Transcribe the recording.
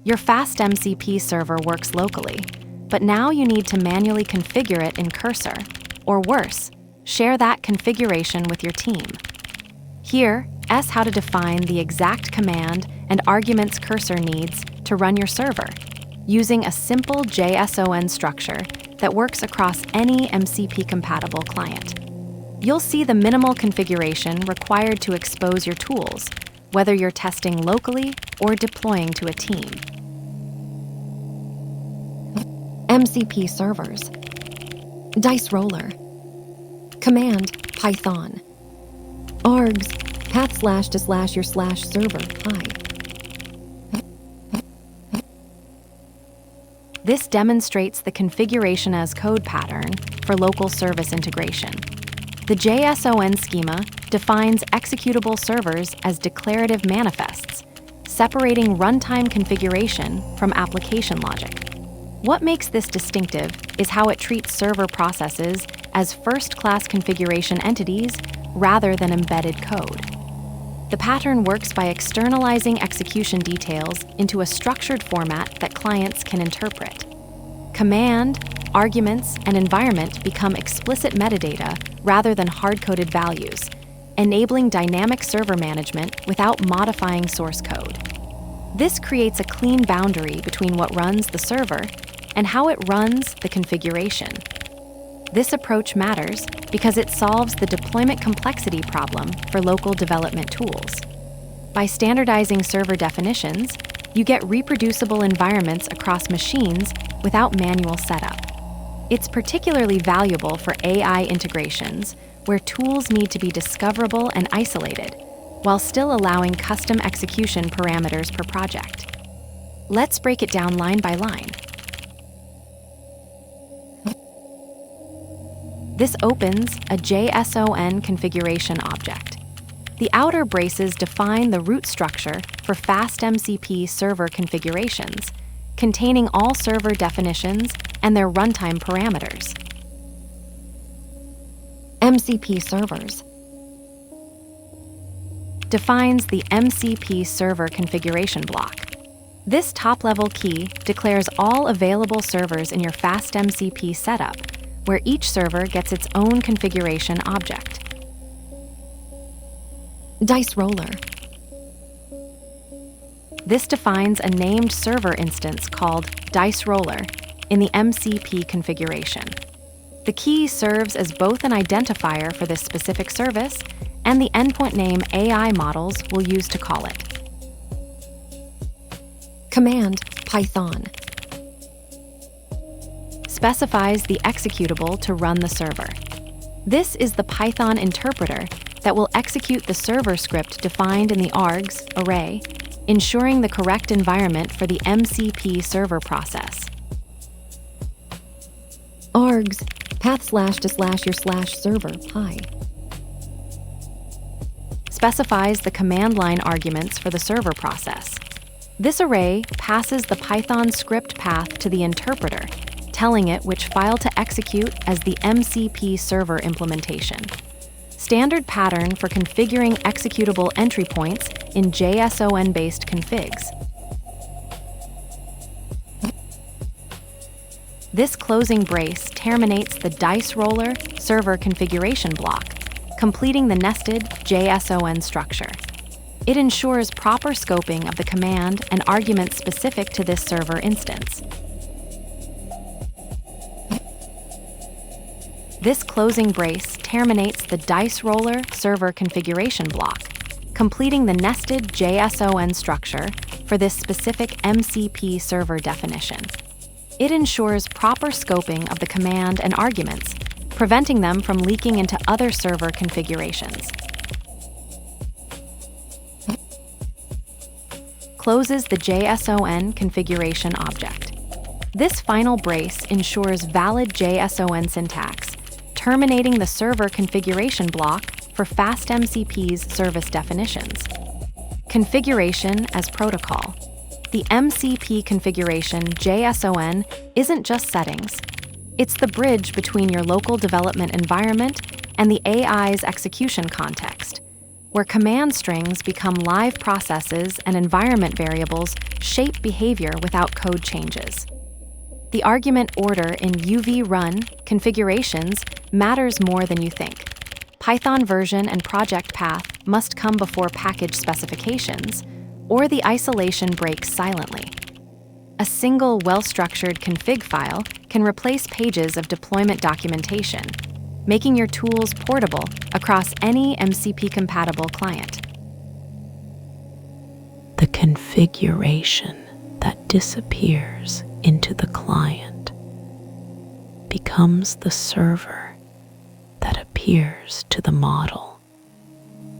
Your FastMCP server works locally, but now you need to manually configure it in Cursor, or worse, share that configuration with your team. Here, how to define the exact command and arguments Cursor needs to run your server, using a simple JSON structure that works across any MCP-compatible client. You'll see the minimal configuration required to expose your tools, whether you're testing locally or deploying to a team. MCP servers. Dice roller. Command, Python. args, //your/server, pi. This demonstrates the configuration as code pattern for local service integration. The JSON schema defines executable servers as declarative manifests, separating runtime configuration from application logic. What makes this distinctive is how it treats server processes as first-class configuration entities rather than embedded code. The pattern works by externalizing execution details into a structured format that clients can interpret. Command, arguments, and environment become explicit metadata rather than hard-coded values, enabling dynamic server management without modifying source code. This creates a clean boundary between what runs the server and how it runs the configuration. This approach matters because it solves the deployment complexity problem for local development tools. By standardizing server definitions, you get reproducible environments across machines without manual setup. It's particularly valuable for AI integrations, where tools need to be discoverable and isolated, while still allowing custom execution parameters per project. Let's break it down line by line. This opens a JSON configuration object. The outer braces define the root structure for FastMCP server configurations, containing all server definitions and their runtime parameters. MCP servers. Defines the MCP server configuration block. This top-level key declares all available servers in your FastMCP setup, where each server gets its own configuration object. Dice roller. This defines a named server instance called Dice Roller in the MCP configuration. The key serves as both an identifier for this specific service and the endpoint name AI models will use to call it. Command, Python. Specifies the executable to run the server. This is the Python interpreter that will execute the server script defined in the args array, ensuring the correct environment for the MCP server process. args, //your/server, pi. Specifies the command line arguments for the server process. This array passes the Python script path to the interpreter, telling it which file to execute as the MCP server implementation. Standard pattern for configuring executable entry points in JSON-based configs. This closing brace terminates the dice roller server configuration block, completing the nested JSON structure. It ensures proper scoping of the command and arguments specific to this server instance. This closing brace terminates the dice roller server configuration block, completing the nested JSON structure for this specific MCP server definition. It ensures proper scoping of the command and arguments, preventing them from leaking into other server configurations. Closes the JSON configuration object. This final brace ensures valid JSON syntax, terminating the server configuration block for FastMCP's service definitions. Configuration as protocol. The MCP configuration JSON isn't just settings. It's the bridge between your local development environment and the AI's execution context. where command strings become live processes and environment variables shape behavior without code changes. The argument order in UV run configurations matters more than you think. Python version and project path must come before package specifications, or the isolation breaks silently. A single well-structured config file can replace pages of deployment documentation, making your tools portable across any MCP-compatible client. The configuration that disappears into the client becomes the server that appears to the model.